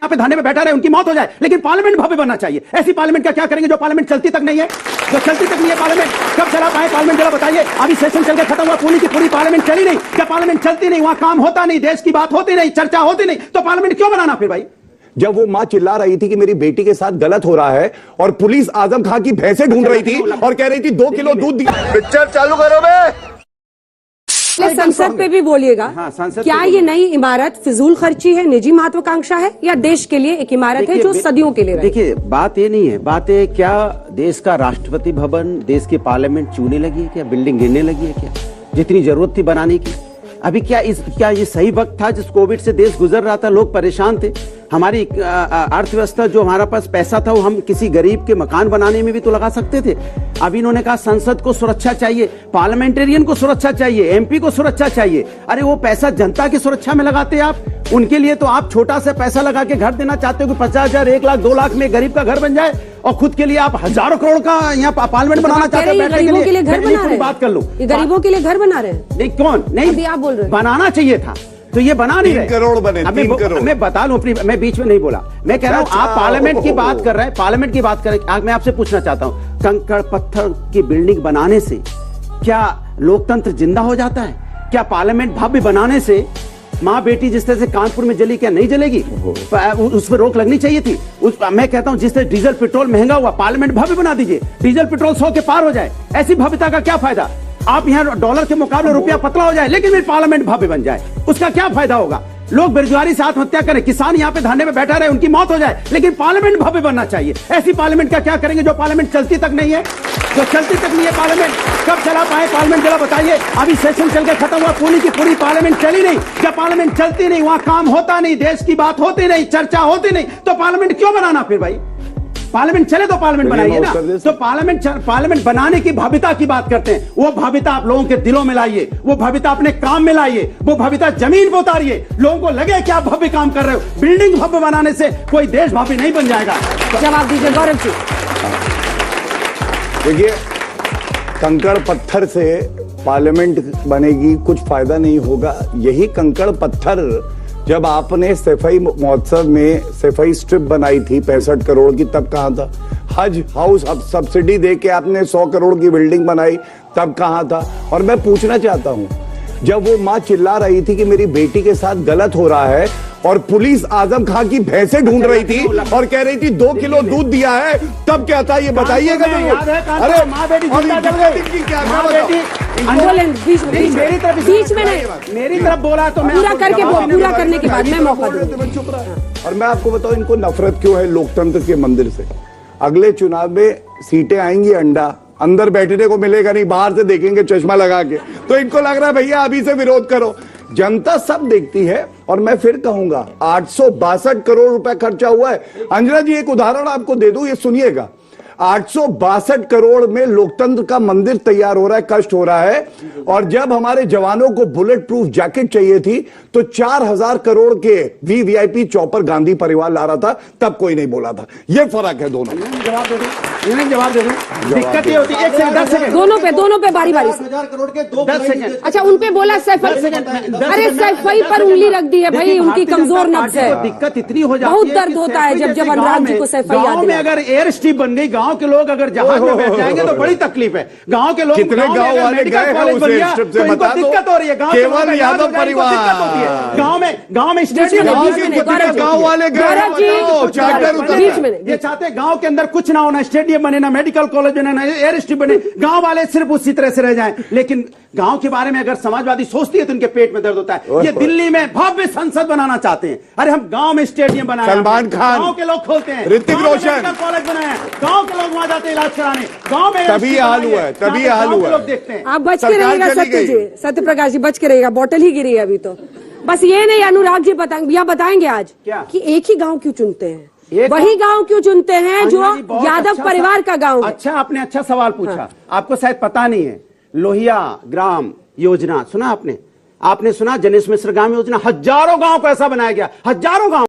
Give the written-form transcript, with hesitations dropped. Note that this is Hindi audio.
यहाँ पे धरने में बैठा रहे, उनकी मौत हो जाए, लेकिन पार्लियामेंट भव्य बनना चाहिए। ऐसी पार्लियामेंट का क्या करेंगे जो पार्लियामेंट चलती तक नहीं है, जो चलती तक नहीं है पार्लियामेंट। कब चला पाए पार्लियामेंट, जरा बताइए। अभी सेशन चल के खत्म हुआ, पूरी की पूरी पार्लियामेंट चली नहीं। क्या पार्लियामेंट चलती नहीं, वहां काम होता नहीं, देश की बात होती नहीं, चर्चा होती नहीं, तो पार्लियामेंट क्यों बनाना फिर भाई? जब वो मां चिल्ला रही थी कि मेरी बेटी के साथ गलत हो रहा है और पुलिस आजम खां की भैंसें ढूंढ रही थी और कह रही थी 2 किलो दूध दिया। पिक्चर चालू करो बे। संसद पे भी बोलिएगा। हाँ, क्या ये नई इमारत फिजूल खर्ची है, निजी महत्वाकांक्षा है, या देश के लिए एक इमारत है जो सदियों के लिए? देखिए, बात ये नहीं है, बात है क्या देश का राष्ट्रपति भवन, देश की पार्लियामेंट चूने लगी है क्या, बिल्डिंग गिरने लगी है क्या, जितनी जरूरत थी बनाने की? अभी क्या ये सही वक्त था जिस कोविड से देश गुजर रहा था, लोग परेशान थे, हमारी अर्थव्यवस्था जो हमारा पास पैसा था वो हम किसी गरीब के मकान बनाने में भी तो लगा सकते थे। अभी इन्होंने कहा संसद को सुरक्षा चाहिए, पार्लियामेंटेरियन को सुरक्षा चाहिए, एमपी को सुरक्षा चाहिए। अरे वो पैसा जनता की सुरक्षा में लगाते आप, उनके लिए तो आप छोटा सा पैसा लगा के घर देना चाहते हो कि 50,000, 1 लाख, 2 लाख में गरीब का घर बन जाए, और खुद के लिए आप हजारों करोड़ का यहाँ पार्लियामेंट बनाना चाहते हैं। गरीबों के लिए घर बना रहे हैं, बात कर लो, गरीबों के लिए घर बना रहे हैं। नहीं, कौन नहीं, आप बोल रहे हैं बनाना चाहिए था, तो ये बना नहीं रहे। 3 करोड़ बने, 3 करोड़। मैं बता लूं, मैं बीच में नहीं बोला, मैं कह रहा हूं आप पार्लियामेंट की बात कर रहे हैं, पार्लियामेंट की बात करें। मैं आपसे पूछना चाहता हूं, कंकड़ पत्थर की बिल्डिंग बनाने से क्या लोकतंत्र जिंदा हो जाता है? क्या पार्लियामेंट भव्य बनाने से माँ बेटी जिस तरह से कानपुर में जली क्या नहीं जलेगी? उस पर रोक लगनी चाहिए थी। मैं कहता हूं जिस तरह डीजल पेट्रोल महंगा हुआ, पार्लियामेंट भव्य बना दीजिए, डीजल पेट्रोल 100 के पार हो जाए। ऐसी भव्यता का क्या फायदा? आप यहाँ डॉलर के मुकाबले रुपया पतला हो जाए, लेकिन फिर पार्लियामेंट भव्य बन जाए, उसका क्या फायदा होगा? लोग बेरोजगारी से आत्महत्या करें, किसान यहाँ पे धरने में बैठा रहे, उनकी मौत हो जाए, लेकिन पार्लियामेंट भव्य बनना चाहिए। ऐसी पार्लियामेंट का क्या करेंगे जो पार्लियामेंट चलती तक नहीं है, जो चलती तक नहीं है पार्लियामेंट? कब चला पाए पार्लियामेंट, जरा बताइए। अभी सेशन चल के खत्म हुआ, पूरी की पूरी पार्लियामेंट चली नहीं। जब पार्लियामेंट चलती नहीं, वहां काम होता नहीं, देश की बात होती नहीं, चर्चा होती नहीं, तो पार्लियामेंट क्यों बनाना फिर भाई? पार्लियामेंट चले तो पार्लियामेंट बनाइए ना। तो पार्लियामेंट बनाने की भव्यता की बात करते हैं, वो भव्यता आप लोगों के दिलों में लाइए, वो भव्यता अपने काम में लाइए, वो भव्यता जमीन पर उतारिए, लोगों को लगे कि आप भव्य काम कर रहे हो। बिल्डिंग भव्य बनाने से कोई देश भव्य नहीं बन जाएगा। जवाब दीजिए गौरव जी। देखिए, कंकड़ पत्थर से पार्लियामेंट बनेगी, कुछ फायदा नहीं होगा। यही कंकड़ पत्थर जब आपने सफाई महोत्सव में सफाई स्ट्रिप बनाई थी 65 करोड़ की, तब कहां था? हज हाउस सब्सिडी दे के आपने 100 करोड़ की बिल्डिंग बनाई, तब कहां था? और मैं पूछना चाहता हूं, जब वो मां चिल्ला रही थी कि मेरी बेटी के साथ गलत हो रहा है और पुलिस आजम खां की भैंसें ढूंढ रही थी और कह रही थी 2 किलो दूध दिया है, तब क्या था ये बताइएगा? अरे माँ बेटी बीच में नहीं, मेरी तरफ बोला तो मैं पूरा करने के बाद मैं मौका दूंगा। और मैं आपको बताऊं इनको नफरत क्यों है लोकतंत्र के मंदिर से। अगले चुनाव में सीटें आएंगी अंडा, अंदर बैठने को मिलेगा नहीं, बाहर से देखेंगे चश्मा लगा के, तो इनको लग रहा है भैया अभी से विरोध करो। जनता सब देखती है। और मैं फिर कहूंगा 862 करोड़ रुपए खर्चा हुआ है। अंजना जी, एक उदाहरण आपको दे दूं, ये सुनिएगा। 862 करोड़ में लोकतंत्र का मंदिर तैयार हो रहा है, कष्ट हो रहा है। और जब हमारे जवानों को बुलेट प्रूफ जैकेट चाहिए थी तो 4000 करोड़ के वीवीआईपी चॉपर गांधी परिवार ला रहा था, तब कोई नहीं बोला था। ये फर्क है दोनों में। जवाब दे दूं, दिक्कत ये होती है 10 सेकंड दोनों पे बारी बारी से 1000 करोड़ के 10 सेकंड। अच्छा, उनपे बोला सफाई, अरे सफाई पर उंगली रख दी है भाई, उनकी कमजोर नब्ज है। दिक्कत इतनी हो जाती है, बहुत दर्द होता है जब अनुराग जी को सफाई याद गांव में अगर एयर स्ट्रिप बन गई, गांव के लोग अगर जहाज में बैठ जाएंगे तो बड़ी तकलीफ है। गांव के लोग, कितने गांव वाले गए हैं उस एयर स्ट्रिप से, बता दो। दिक्कत हो रही है, केवल यादव परिवार, गांव में स्टेडियम, गांव वाले गए, ये चाहते हैं गांव के अंदर कुछ ना होना, स्टेडियम बने ना, मेडिकल कॉलेज बने ना, एयर स्ट्रिप बने, गांव वाले सिर्फ उसी तरह से रह जाएं। लेकिन गांव के बारे में अगर समाजवादी सोचती है तो उनके पेट में दर्द होता है। ये दिल्ली में भव्य संसद बनाना चाहते हैं, अरे हम गांव में स्टेडियम बनाए, सलमान खान, गांव के लोग खोलते हैं, ऋतिक रोशन, मेडिकल कॉलेज बनाए, गांव के लोग वहां जाते हैं इलाज कराने, गांव में तभी हाल हुआ है, तभी हाल हुआ है। देखते हैं। आप बच के रहिएगा सत्य प्रकाश जी, बच के रहिएगा, बोतल ही गिरी है अभी तो। बस ये नहीं, अनुराग जी बताएंगे आज कि एक ही गांव क्यों चुनते हैं, वही गांव क्यों चुनते हैं जो यादव परिवार का गांव है? अच्छा, आपने अच्छा सवाल पूछा। आपको शायद पता नहीं है, लोहिया ग्राम योजना सुना आपने? आपने सुना जनेश मिश्र ग्राम योजना? हजारों गांव को ऐसा बनाया गया, हजारों गांव।